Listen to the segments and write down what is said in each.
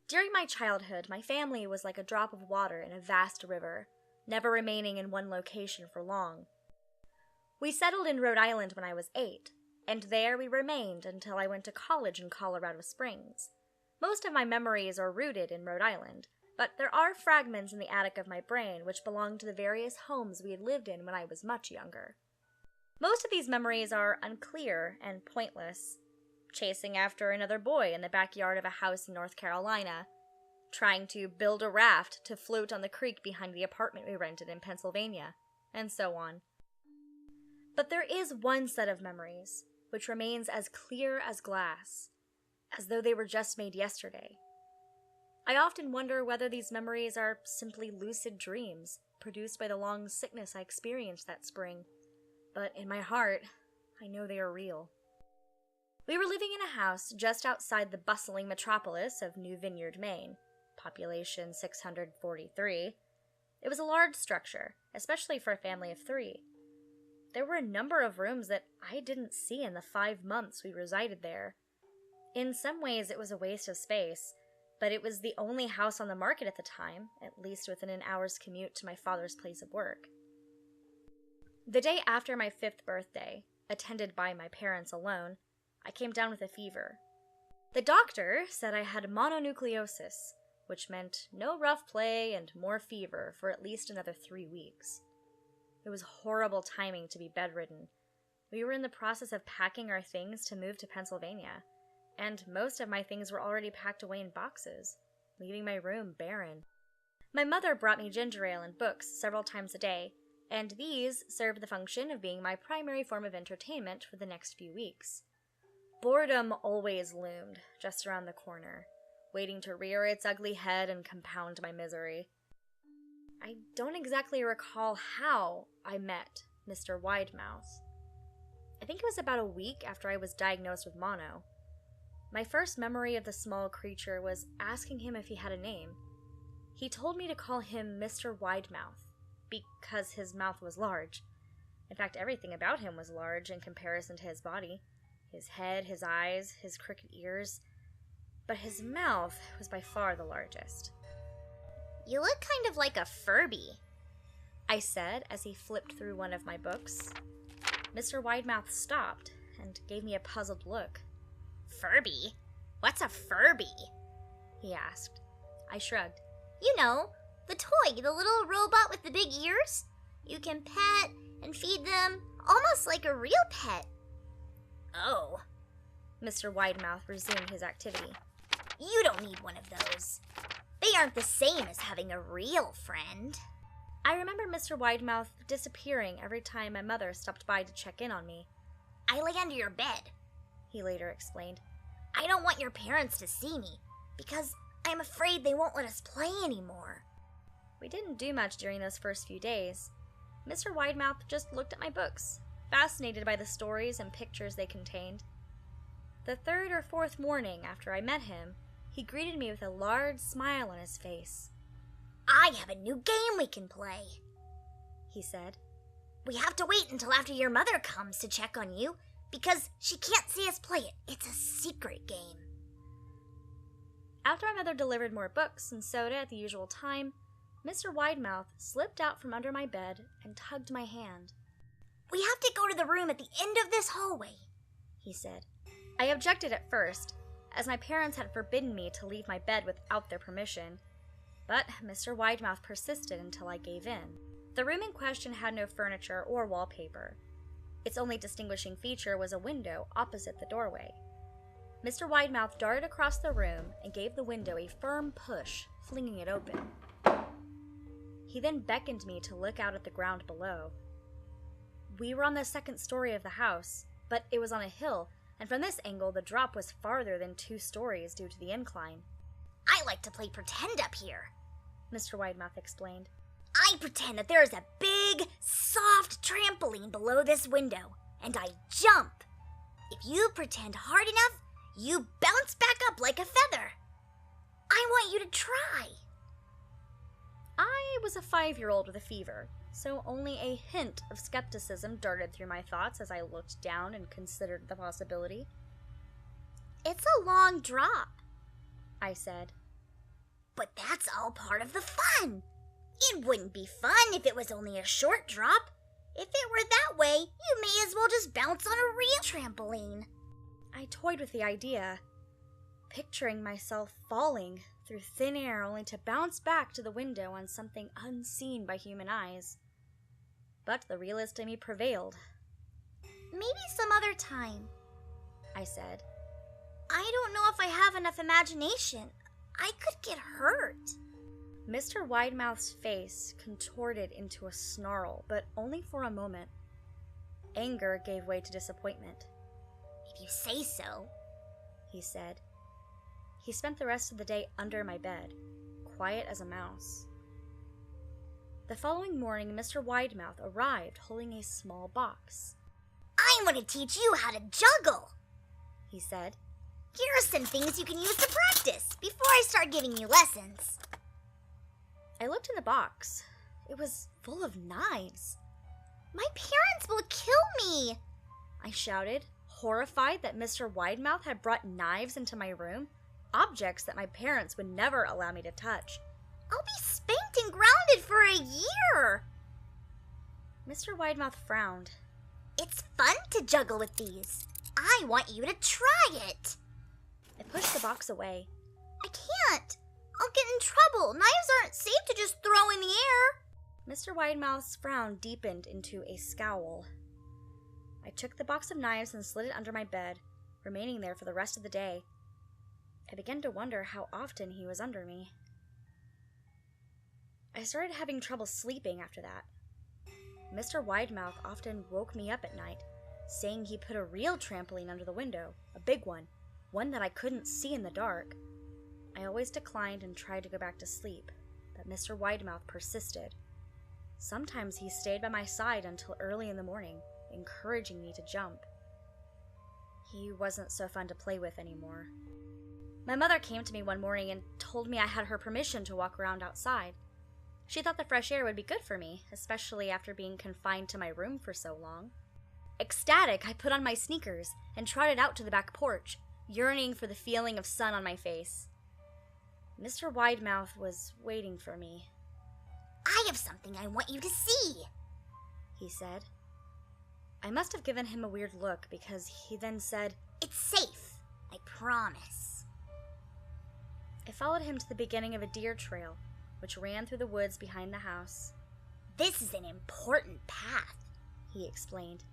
During my childhood, my family was like a drop of water in a vast river, never remaining in one location for long. We settled in Rhode Island when I was 8, and there we remained until I went to college in Colorado Springs. Most of my memories are rooted in Rhode Island, but there are fragments in the attic of my brain which belong to the various homes we had lived in when I was much younger. Most of these memories are unclear and pointless. Chasing after another boy in the backyard of a house in North Carolina, trying to build a raft to float on the creek behind the apartment we rented in Pennsylvania, and so on. But there is one set of memories which remains as clear as glass, as though they were just made yesterday. I often wonder whether these memories are simply lucid dreams produced by the long sickness I experienced that spring, but in my heart, I know they are real. We were living in a house just outside the bustling metropolis of New Vineyard, Maine, population 643. It was a large structure, especially for a family of 3. There were a number of rooms that I didn't see in the 5 months we resided there. In some ways, it was a waste of space, but it was the only house on the market at the time, at least within an hour's commute to my father's place of work. The day after my 5th birthday, attended by my parents alone, I came down with a fever. The doctor said I had mononucleosis, which meant no rough play and more fever for at least another 3 weeks. It was horrible timing to be bedridden. We were in the process of packing our things to move to Pennsylvania, and most of my things were already packed away in boxes, leaving my room barren. My mother brought me ginger ale and books several times a day, and these served the function of being my primary form of entertainment for the next few weeks. Boredom always loomed just around the corner, waiting to rear its ugly head and compound my misery. I don't exactly recall how I met Mr. Widemouth. I think it was about a week after I was diagnosed with mono. My first memory of the small creature was asking him if he had a name. He told me to call him Mr. Widemouth, because his mouth was large. In fact, everything about him was large in comparison to his body. His head, his eyes, his crooked ears. But his mouth was by far the largest. "You look kind of like a Furby," I said as he flipped through one of my books. Mr. Widemouth stopped and gave me a puzzled look. "Furby? What's a Furby?" he asked. I shrugged. "You know, the toy, the little robot with the big ears. You can pet and feed them, almost like a real pet." "Oh." Mr. Widemouth resumed his activity. "You don't need one of those. They aren't the same as having a real friend." I remember Mr. Widemouth disappearing every time my mother stopped by to check in on me. "I lay under your bed," he later explained. "I don't want your parents to see me, because I'm afraid they won't let us play anymore." We didn't do much during those first few days. Mr. Widemouth just looked at my books, fascinated by the stories and pictures they contained. The 3rd or 4th morning after I met him, he greeted me with a large smile on his face. "I have a new game we can play," he said. "We have to wait until after your mother comes to check on you, because she can't see us play it. It's a secret game." After my mother delivered more books and soda at the usual time, Mr. Widemouth slipped out from under my bed and tugged my hand. "We have to go to the room at the end of this hallway," he said. I objected at first, as my parents had forbidden me to leave my bed without their permission, but Mr. Widemouth persisted until I gave in. The room in question had no furniture or wallpaper. Its only distinguishing feature was a window opposite the doorway. Mr. Widemouth darted across the room and gave the window a firm push, flinging it open. He then beckoned me to look out at the ground below. We were on the 2nd story of the house, but it was on a hill, and from this angle the drop was farther than 2 stories due to the incline. "I like to play pretend up here," Mr. Widemouth explained. "I pretend that there is a big, soft trampoline below this window, and I jump. If you pretend hard enough, you bounce back up like a feather. I want you to try." I was a 5-year-old with a fever, so only a hint of skepticism darted through my thoughts as I looked down and considered the possibility. "It's a long drop," I said. But that's all part of the fun. It wouldn't be fun if it was only a short drop. If it were that way, you may as well just bounce on a real trampoline. I toyed with the idea, picturing myself falling through thin air only to bounce back to the window on something unseen by human eyes. But the realist in me prevailed. Maybe some other time, I said. I don't know if I have enough imagination. I could get hurt. Mr. Widemouth's face contorted into a snarl, but only for a moment. Anger gave way to disappointment. If you say so, he said. He spent the rest of the day under my bed, quiet as a mouse. The following morning, Mr. Widemouth arrived holding a small box. I'm going to teach you how to juggle, he said. Here are some things you can use to practice before I start giving you lessons. I looked in the box. It was full of knives. My parents will kill me, I shouted, horrified that Mr. Widemouth had brought knives into my room, objects that my parents would never allow me to touch. I'll be spanked and grounded for a year. Mr. Widemouth frowned. It's fun to juggle with these. I want you to try it. I pushed the box away. I can't. I'll get in trouble. Knives aren't safe to just throw in the air. Mr. Widemouth's frown deepened into a scowl. I took the box of knives and slid it under my bed, remaining there for the rest of the day. I began to wonder how often he was under me. I started having trouble sleeping after that. Mr. Widemouth often woke me up at night, saying he put a real trampoline under the window, a big one that I couldn't see in the dark. I always declined and tried to go back to sleep, but Mr. Widemouth persisted. Sometimes he stayed by my side until early in the morning, encouraging me to jump. He wasn't so fun to play with anymore. My mother came to me one morning and told me I had her permission to walk around outside. She thought the fresh air would be good for me, especially after being confined to my room for so long. Ecstatic, I put on my sneakers and trotted out to the back porch, yearning for the feeling of sun on my face. Mr. Widemouth was waiting for me. I have something I want you to see, he said. I must have given him a weird look because he then said, It's safe, I promise. I followed him to the beginning of a deer trail, which ran through the woods behind the house. This is an important path, he explained.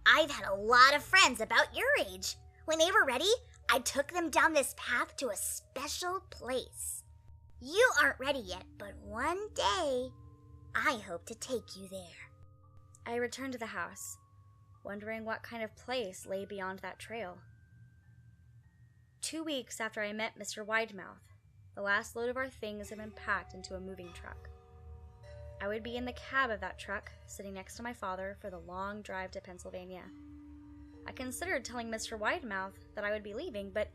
I've had a lot of friends about your age. When they were ready, I took them down this path to a special place. You aren't ready yet, but one day, I hope to take you there. I returned to the house, wondering what kind of place lay beyond that trail. 2 weeks after I met Mr. Widemouth, the last load of our things had been packed into a moving truck. I would be in the cab of that truck, sitting next to my father for the long drive to Pennsylvania. I considered telling Mr. Widemouth that I would be leaving, but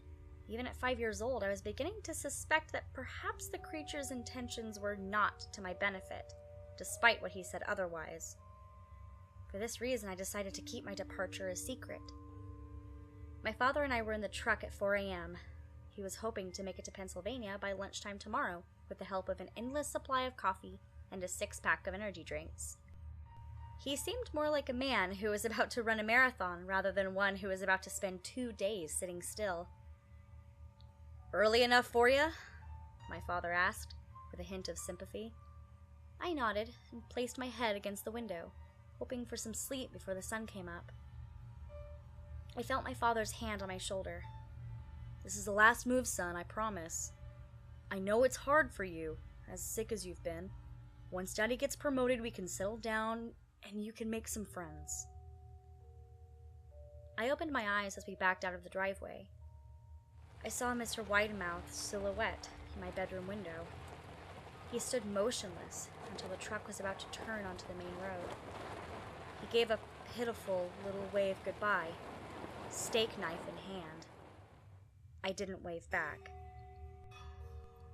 even at 5 years old, I was beginning to suspect that perhaps the creature's intentions were not to my benefit, despite what he said otherwise. For this reason, I decided to keep my departure a secret. My father and I were in the truck at 4 a.m. He was hoping to make it to Pennsylvania by lunchtime tomorrow with the help of an endless supply of coffee and a 6-pack of energy drinks. He seemed more like a man who was about to run a marathon rather than one who was about to spend 2 days sitting still. "Early enough for you?" my father asked, with a hint of sympathy. I nodded and placed my head against the window, hoping for some sleep before the sun came up. I felt my father's hand on my shoulder. "This is the last move, son, I promise. I know it's hard for you, as sick as you've been. Once Daddy gets promoted, we can settle down, and you can make some friends." I opened my eyes as we backed out of the driveway. I saw Mr. Widemouth's silhouette in my bedroom window. He stood motionless until the truck was about to turn onto the main road. He gave a pitiful little wave goodbye, steak knife in hand. I didn't wave back.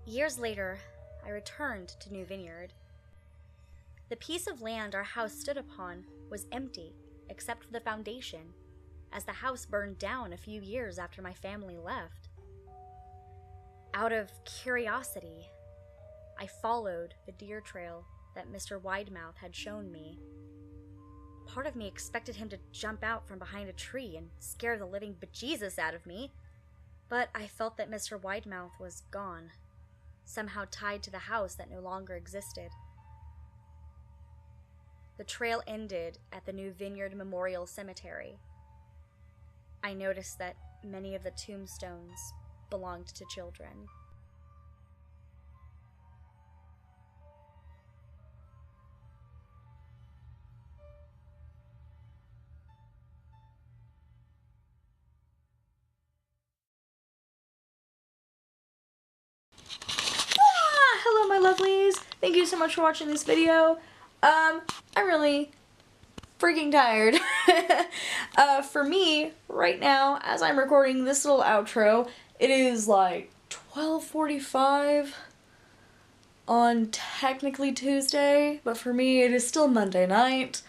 Years later, I returned to New Vineyard. The piece of land our house stood upon was empty, except for the foundation, as the house burned down a few years after my family left. Out of curiosity, I followed the deer trail that Mr. Widemouth had shown me. Part of me expected him to jump out from behind a tree and scare the living bejesus out of me, but I felt that Mr. Widemouth was gone, somehow tied to the house that no longer existed. The trail ended at the new Vineyard Memorial Cemetery. I noticed that many of the tombstones belonged to children. Hello my lovelies, thank you so much for watching this video. I'm really freaking tired. For me, right now, as I'm recording this little outro, it is like 12:45 on technically Tuesday, but for me it is still Monday night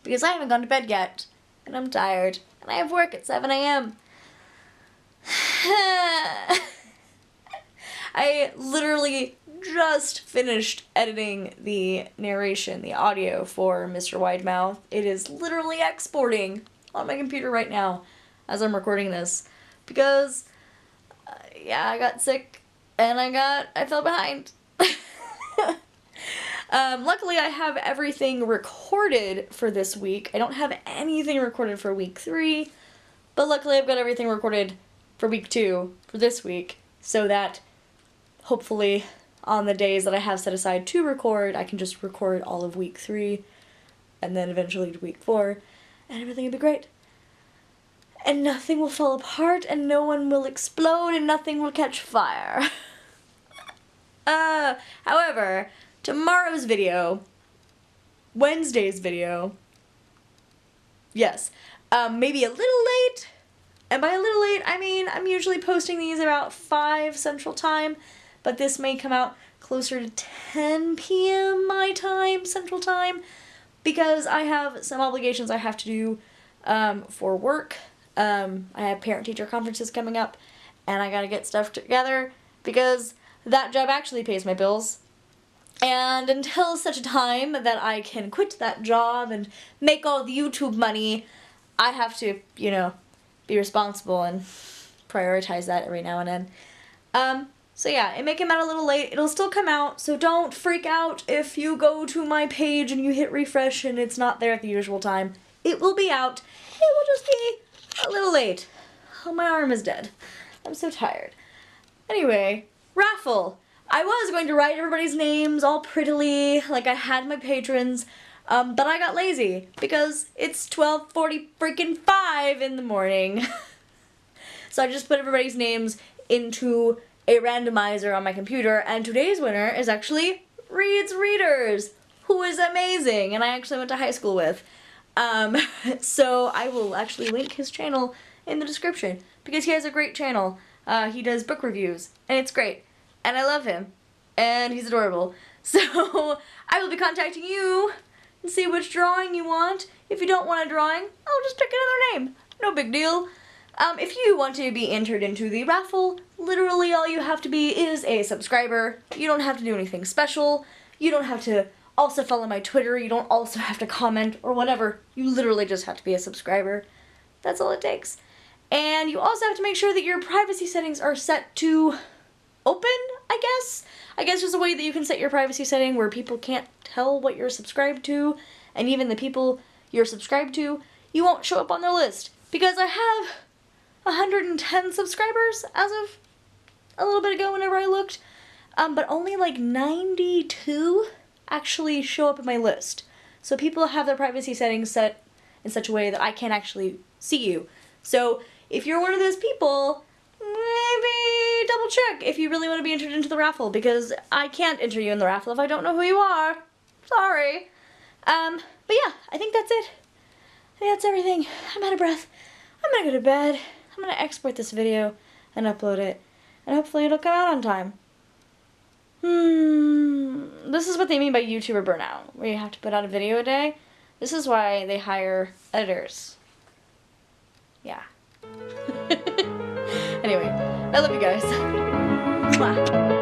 because I haven't gone to bed yet and I'm tired and I have work at 7 a.m. I literally just finished editing the narration, the audio for Mr. Widemouth. It is literally exporting on my computer right now as I'm recording this because, yeah, I got sick and I fell behind. Luckily I have everything recorded for this week. I don't have anything recorded for week 3, but luckily I've got everything recorded for week 2 for this week so that hopefully on the days that I have set aside to record, I can just record all of week 3 and then eventually to week 4 and everything will be great. And nothing will fall apart and no one will explode and nothing will catch fire. However, tomorrow's video, Wednesday's video, yes, maybe a little late, and by a little late, I mean I'm usually posting these about 5 Central Time, but this may come out closer to 10 p.m. my time, Central Time, because I have some obligations I have to do for work. I have parent-teacher conferences coming up, and I gotta get stuff together, because that job actually pays my bills. And until such a time that I can quit that job and make all the YouTube money, I have to, you know, be responsible and prioritize that every now and then. So yeah, it may come out a little late. It'll still come out, so don't freak out if you go to my page and you hit refresh and it's not there at the usual time. It will be out. It will just be a little late. Oh, my arm is dead. I'm so tired. Anyway, raffle. I was going to write everybody's names all prettily, like I had my patrons, but I got lazy because it's 12:40 freaking 5 in the morning. So I just put everybody's names into a randomizer on my computer, and today's winner is actually Reed's Readers, who is amazing, and I actually went to high school with. So I will actually link his channel in the description, because he has a great channel. He does book reviews, and it's great, and I love him, and he's adorable. So I will be contacting you and see which drawing you want. If you don't want a drawing, I'll just pick another name. No big deal. If you want to be entered into the raffle, literally all you have to be is a subscriber. You don't have to do anything special. You don't have to also follow my Twitter. You don't also have to comment or whatever. You literally just have to be a subscriber. That's all it takes. And you also have to make sure that your privacy settings are set to open, I guess. I guess there's a way that you can set your privacy setting where people can't tell what you're subscribed to, and even the people you're subscribed to, you won't show up on their list. Because I have 110 subscribers as of a little bit ago whenever I looked, but only like 92 actually show up in my list. So people have their privacy settings set in such a way that I can't actually see you. So if you're one of those people, maybe double check if you really want to be entered into the raffle, because I can't enter you in the raffle if I don't know who you are. Sorry. But yeah, I think that's it. I think that's everything. I'm out of breath. I'm gonna go to bed. I'm gonna export this video and upload it, and hopefully it'll come out on time. This is what they mean by YouTuber burnout, where you have to put out a video a day. This is why they hire editors. Yeah. Anyway, I love you guys. Mwah.